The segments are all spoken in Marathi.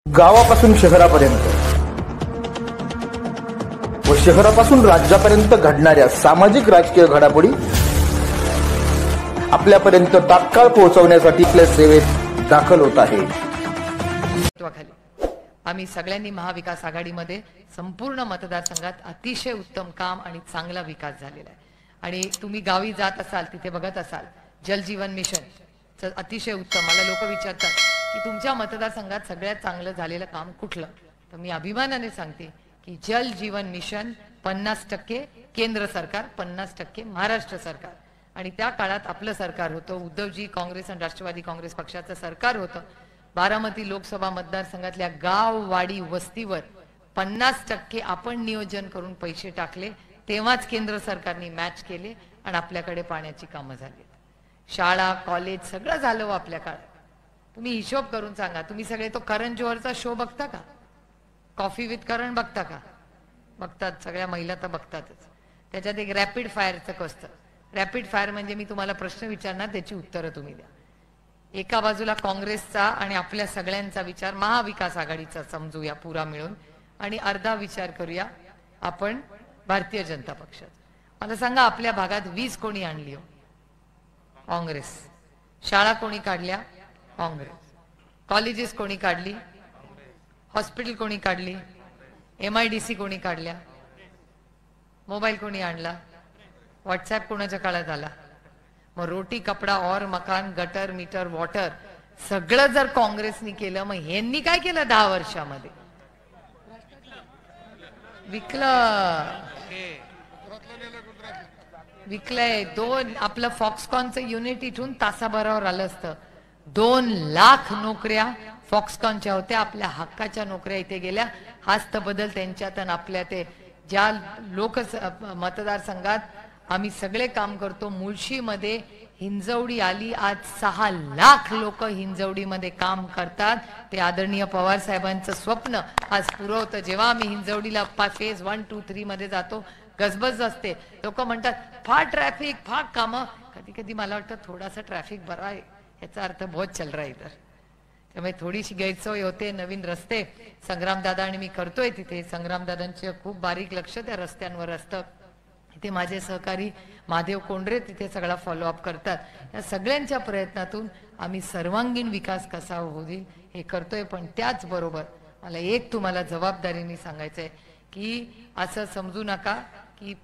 गावापासून शहरापर्यंत व शहरापासून राज्यापर्यंत घडणाऱ्या सामाजिक राजकीय घडामोडी आपल्यापर्यंत तात्काळ पोहोचवण्यासाठी आपल्या सेवेत दाखल होत आहे। आम्ही सगळ्यांनी महाविकास आघाडीमध्ये संपूर्ण मतदारसंघात अतिशय उत्तम काम आणि चांगला विकास झालेला आहे। आणि तुम्ही गावी जात असाल तिथे बघत असाल जल जीवन मिशन अतिशय उत्तम। मला लोक विचारतात की तुमच्या मतदारसंघात सगळ्यात चांगलं झालेलं काम कुठलं, तर मी अभिमानाने सांगते की जल जीवन मिशन 50% केंद्र सरकार, 50% महाराष्ट्र सरकार। आणि त्या काळात आपलं सरकार होतं, उद्धवजी काँग्रेस आणि राष्ट्रवादी काँग्रेस पक्षाचं सरकार होतं। बारामती लोकसभा मतदारसंघातल्या गाव वाडी वस्तीवर 50% आपण नियोजन करून पैसे टाकले, तेव्हाच केंद्र सरकारने मॅच केले आणि आपल्याकडे पाण्याची कामं झाली। शाळा कॉलेज सगळं झालं आपल्या काळात। तुम्ही हिशोब करून सांगा, तुम्ही सगळे तो करण जोहरचा शो बघता का? कॉफी विथ करण बघता का? बघतात, सगळ्या महिला तर बघतातच। त्याच्यात एक रॅपिड फायरचं असतं। रॅपिड फायर म्हणजे मी तुम्हाला प्रश्न विचारणार, त्याची उत्तरं तुम्ही द्या। एका बाजूला काँग्रेसचा आणि आपल्या सगळ्यांचा विचार महाविकास आघाडीचा समजूया पुरा मिळून, आणि अर्धा विचार करूया आपण भारतीय जनता पक्षाचा। मला सांगा, आपल्या भागात वीज कोणी आणली हो? काँग्रेस। शाळा कोणी काढल्या? काँग्रेस। कॉलेजेस कोणी काढली? हॉस्पिटल कोणी काढली? MIDC कोणी काढल्या? मोबाईल कोणी आणला? व्हॉट्सॲप कोणाच्या काळात आला? मग रोटी कपडा और मकान गटर मीटर वॉटर सगळं जर काँग्रेसनी केलं, मग ह्यांनी काय केलं 10 वर्षामध्ये? विकलंय। आपलं फॉक्सकॉनचं युनिट इथून तासाभरावर आलं असतं। 2 लाख नोकऱ्या फॉक्सकॉनच्या होत्या, आपल्या हक्काच्या नोकऱ्या इथे गेल्या। हाच तर बदल त्यांच्यात आणि आपल्या ते ज्या मतदारसंघात आम्ही सगळे काम करतो। मुळशीमध्ये हिंजवडी आली, आज 6 लाख लोक हिंजवडीमध्ये काम करतात। ते आदरणीय पवार साहेबांचं स्वप्न आज पुरवतं। जेव्हा आम्ही हिंजवडीला फेज 1, 2, 3 मध्ये जातो, गजबज असते। लोक म्हणतात फार ट्रॅफिक, फार कामं। कधी कधी मला वाटतं थोडासा ट्रॅफिक बरा आहे, याचा अर्थ बहुत चल रहा है इधर। त्यामुळे थोडीशी गैरसोय होते। नवीन रस्ते संग्रामदादा आणि मी करतोय तिथे, संग्रामदादांचे खूप बारीक लक्ष त्या रस्त्यांवर असतं। इथे माझे सहकारी महादेव कोंडरे तिथे सगळा फॉलोअप करतात। या सगळ्यांच्या प्रयत्नातून आम्ही सर्वांगीण विकास कसा होईल हे करतोय। पण त्याचबरोबर मला एक तुम्हाला जबाबदारीने सांगायचं आहे की असं समजू नका की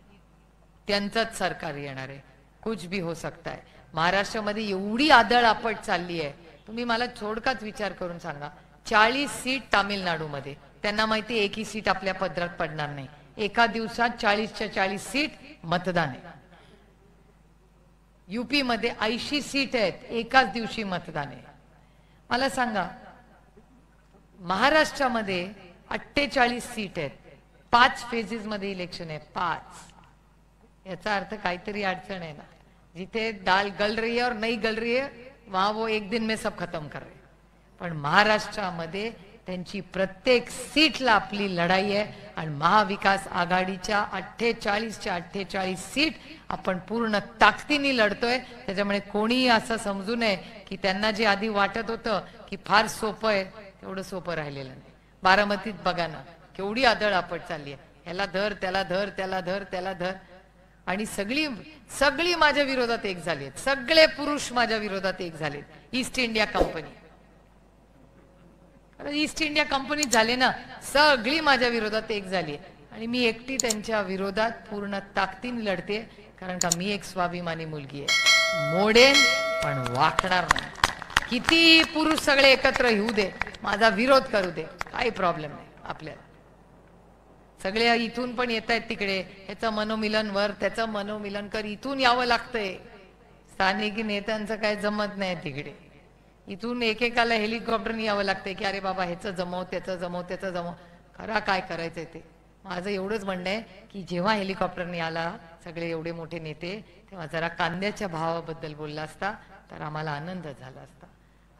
त्यांचंच सरकार येणार आहे, कुछ भी हो सकता है। महाराष्ट्रामध्ये एवढी आदळ आपट चालली आहे, तुम्ही मला थोडक्यात विचार करून सांगा। 40 सीट तामिळनाडूमध्ये, त्यांना माहिती एकही सीट आपल्या पदरात पडणार नाही। एका दिवसात 40च्या 40 सीट मतदान आहे। UP मध्ये 80 सीट आहेत, एकाच दिवशी मतदान आहे। मला सांगा, महाराष्ट्रामध्ये 48 सीट आहेत, 5 फेजेस मध्ये इलेक्शन आहे, 5। याचा अर्थ काहीतरी अडचण आहे ना। जिथे दाल गल रही है और नहीं गल रही है, वहां वो एक दिन में सब खत्म कर रहे। पण महाराष्ट्रामध्ये त्यांची प्रत्येक सीटला आपली लढाई आहे आणि महाविकास आघाडीच्या 48च्या 48 सीट आपण पूर्ण ताकदीने लढतोय। त्याच्यामुळे कोणी असं समजू नये की त्यांना जे आधी वाटत होतं की फार सोपं आहे, तेवढं सोपं राहिलेलं नाही। बारामतीत बघा ना, केवढी आदळ आपट चालली आहे। ह्याला धर, त्याला धर, त्याला धर, त्याला धर, आणि सगळी माझ्या विरोधात एक झालेत। सगळे पुरुष माझ्या विरोधात एक झालेत। East India company, east India company झाले ना, सगळी माझ्या विरोधात एक झाली आणि मी एकटी त्यांच्या विरोधात पूर्ण ताकदीने लढते। कारण का मी एक स्वाभिमानी मुलगी आहे, मोडेन पण वाकणार नाही। किती पुरुष सगळे एकत्र येऊ दे, माझा विरोध करू दे, काही प्रॉब्लेम नाही आपल्याला। सगळे इथून पण येत आहेत तिकडे, ह्याचं मनोमिलन वर, त्याचं मनोमिलन कर, इथून यावं लागतंय। स्थानिक नेत्यांचं काय जमत नाही तिकडे, इथून एकेकाला हेलिकॉप्टरने यावं लागतंय की अरे बाबा ह्याचं जमव, त्याचं जमव, त्याचं जमव, खरा काय करायचंय ते। माझं एवढंच म्हणणं आहे की जेव्हा हेलिकॉप्टरने आला सगळे एवढे मोठे नेते, तेव्हा जरा कांद्याच्या भावाबद्दल बोलला असता तर आम्हाला आनंद झाला असता,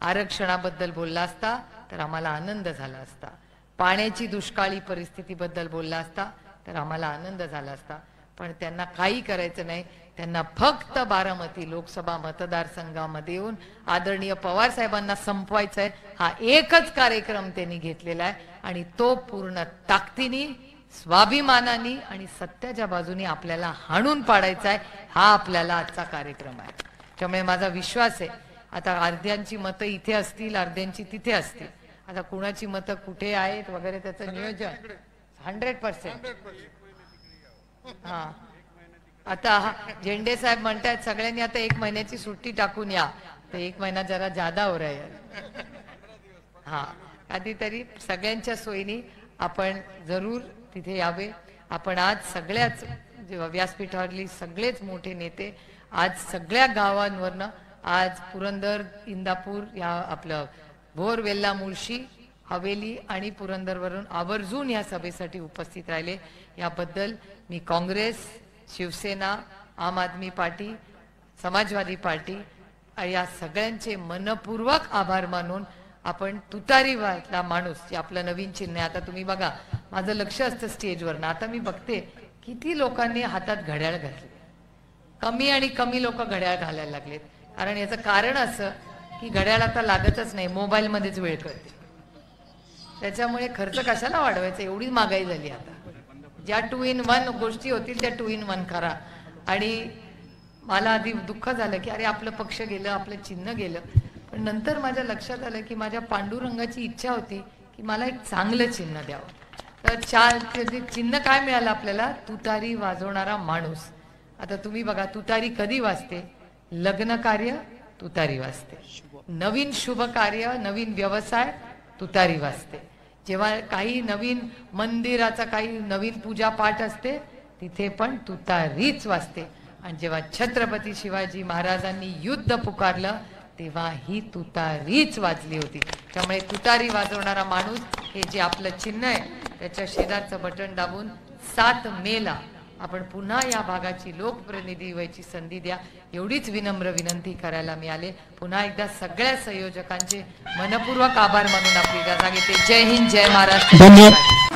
आरक्षणाबद्दल बोलला असता तर आम्हाला आनंद झाला असता, पाण्याची दुष्काळी परिस्थितीबद्दल बोलला असता तर आम्हाला आनंद झाला असता। पण त्यांना काही करायचं नाही. त्यांना फक्त बारामती लोकसभा मतदारसंघामध्ये येऊन आदरणीय पवार साहेबांना संपवायचा आहे. हा एकच कार्यक्रम त्यांनी घेतलेला आहे आणि तो पूर्ण ताकदीने, स्वाभिमानाने आणि सत्याच्या बाजूने आपल्याला हाणून पाडायचा आहे. हा आपल्याला आजचा कार्यक्रम आहे. त्यामुळे माझा विश्वास आहे आता अर्ध्यांची मतं इथे असतील, अर्ध्यांची तिथे असतील. आता कुणाची मतं कुठे आहेत वगैरे त्याचं नियोजन 100%. हा आता झेंडे साहेब म्हणतात सगळ्यांनी आता 1 महिन्याची सुट्टी टाकून या. तर 1 महिना जरा जादा हो रहा है. हा कधीतरी सगळ्यांच्या सोयीने आपण जरूर तिथे यावे. आपण आज सगळ्याच व्यासपीठावरली सगळेच मोठे नेते आज सगळ्या गावांवरनं आज पुरंदर, इंदापूर या आपलं भोर, वेल्ला, मुळशी, हवेली आणि पुरंदरवरून आवर्जून या सभेसाठी उपस्थित राहिले. याबद्दल मी काँग्रेस, शिवसेना, आम आदमी पार्टी, समाजवादी पार्टी या सगळ्यांचे मनपूर्वक आभार मानून आपण तुतारीवाला माणूस जे आपलं नवीन चिन्ह आहे. आता तुम्ही बघा माझं लक्ष असतं स्टेजवर ना, आता मी बघते किती लोकांनी हातात घड्याळ घातले. कमी आणि कमी लोक घड्याळ घालायला लागलेत. कारण याचं कारण असं की घड्याळ आता लागतच नाही, मोबाईल मध्येच वेळ कळते. त्याच्यामुळे खर्च कशाला वाढवायचा, एवढी महागाई झाली. आता ज्या 2 in 1 गोष्टी होतील त्या 2 in 1 करा. आणि मला आधी दुःख झालं की अरे आपलं पक्ष गेलं, आपलं चिन्ह गेलं. पण नंतर माझ्या लक्षात आलं की माझ्या पांडुरंगाची इच्छा होती की मला एक चांगलं चिन्ह द्यावं. तर चिन्ह काय मिळालं आपल्याला, तुतारी वाजवणारा माणूस. आता तुम्ही बघा तुतारी कधी वाजते, लग्न कार्य तुतारी वाजते, नवीन शुभ कार्य, नवीन व्यवसाय तुतारी वाजते, जेव्हा काही नवीन मंदिराचा काही नवीन पूजा पाठ असते तिथे पण तुतारीच वाजते. आणि जेव्हा छत्रपती शिवाजी महाराजांनी युद्ध पुकारलं तेव्हा ही तुतारीच वाजली होती. त्यामुळे तुतारी वाजवणारा माणूस हे जे आपलं चिन्ह आहे त्याच्या शेजारचं बटन दाबून 7 मेला आपण पुन्हा या भागाची लोकप्रतिनिधी व्हायची संधी द्या, एवढीच विनम्र विनंती करायला मिळाले. पुन्हा एकदा सगळ्या संयोजकांचे मनपूर्वक आभार मानून आपली रजा घेते. जय हिंद, जय महाराष्ट्र.